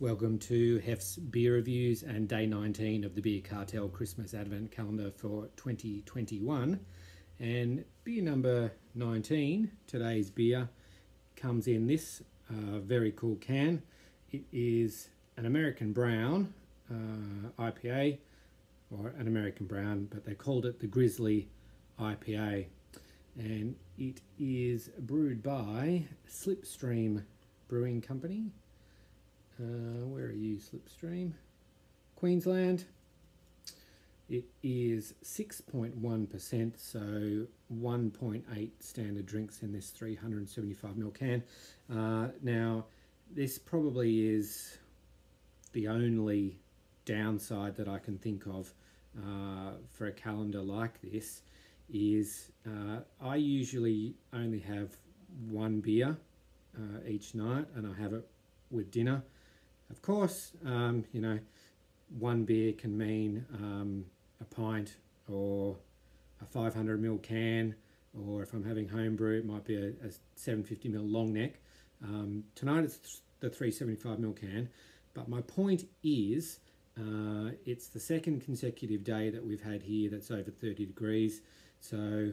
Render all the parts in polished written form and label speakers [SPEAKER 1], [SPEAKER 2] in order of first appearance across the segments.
[SPEAKER 1] Welcome to Hef's Beer Reviews and Day 19 of the Beer Cartel Christmas Advent Calendar for 2021. And beer number 19, today's beer, comes in this very cool can. It is an American Brown IPA, or an American Brown, but they called it the Grizzly IPA. And it is brewed by Slipstream Brewing Company. Where are you, Slipstream? Queensland. It is 6.1%, so 1.8 standard drinks in this 375ml can. Now, this probably is the only downside that I can think of for a calendar like this is I usually only have one beer each night, and I have it with dinner. Of course, you know, one beer can mean a pint or a 500ml can, or if I'm having homebrew, it might be a 750ml long neck. Tonight it's the 375ml can, but my point is it's the second consecutive day that we've had here that's over 30 degrees. So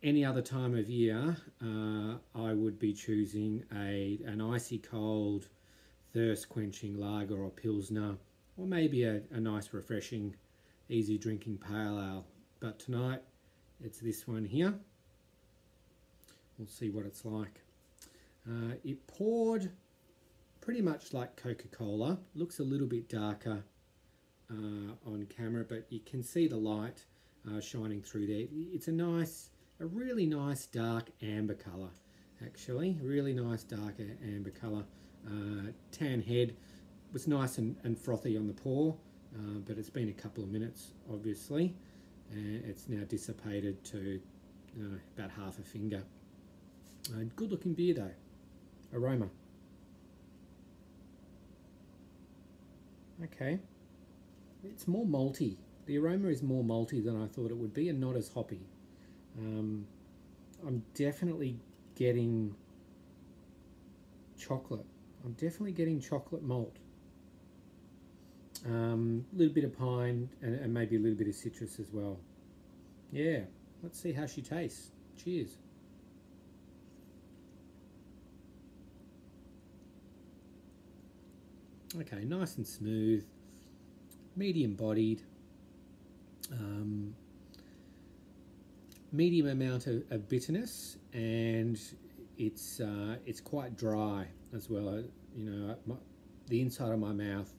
[SPEAKER 1] any other time of year, I would be choosing an icy cold, thirst-quenching lager or pilsner, or maybe a nice, refreshing, easy-drinking pale ale. But tonight, it's this one here. We'll see what it's like. It poured pretty much like Coca-Cola. Looks a little bit darker on camera, but you can see the light shining through there. It's a really nice dark amber colour, actually. Really nice dark amber colour. Tan head was nice and frothy on the pour, but it's been a couple of minutes, obviously, and it's now dissipated to about half a finger. Good looking beer though. Aroma. Okay. It's more malty. The aroma is more malty than I thought it would be, and not as hoppy. I'm definitely getting chocolate. I'm definitely getting chocolate malt. A little bit of pine and maybe a little bit of citrus as well. Yeah, let's see how she tastes. Cheers. Okay, nice and smooth, medium bodied. Medium amount of bitterness, and it's quite dry as well. You know, the inside of my mouth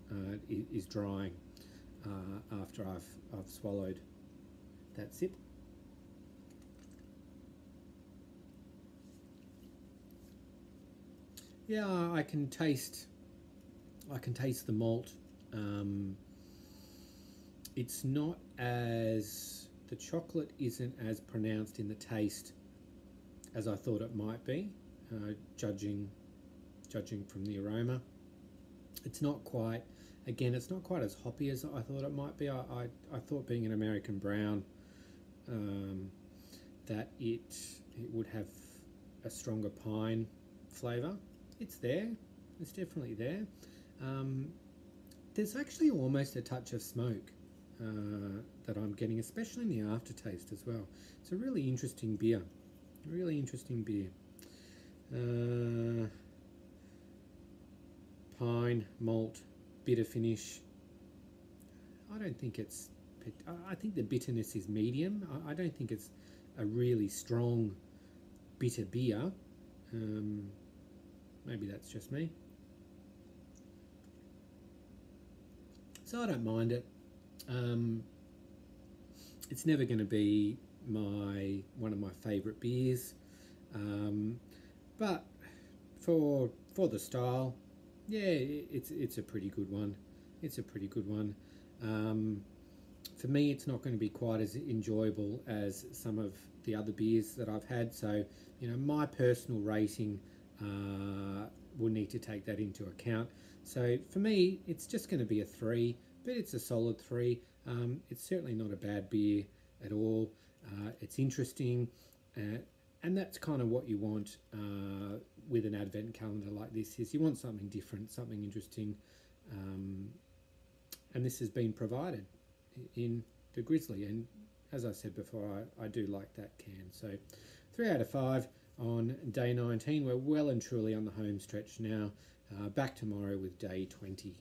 [SPEAKER 1] is drying after I've swallowed that sip. Yeah, I can taste the malt. It's not as, the chocolate isn't as pronounced in the taste as I thought it might be, judging from the aroma. It's not quite, again, it's not quite as hoppy as I thought it might be. I thought, being an American Brown, that it would have a stronger pine flavour. It's there. It's definitely there. There's actually almost a touch of smoke that I'm getting, especially in the aftertaste as well. It's a really interesting beer. Really interesting beer. Pine, malt, bitter finish. I don't think it's, I think the bitterness is medium. I don't think it's a really strong bitter beer. Maybe that's just me. So I don't mind it. It's never going to be one of my favourite beers, but for the style, yeah, it's a pretty good one. It's a pretty good one. For me, it's not going to be quite as enjoyable as some of the other beers that I've had. So, you know, my personal rating will need to take that into account. So for me, it's just going to be a 3, but it's a solid 3. It's certainly not a bad beer at all. It's interesting, and that's kind of what you want with an advent calendar like this is you want something different, something interesting, and this has been provided in the Grizzly, and as I said before, I do like that can. So 3 out of 5 on day 19. We're well and truly on the home stretch now. Back tomorrow with day 20.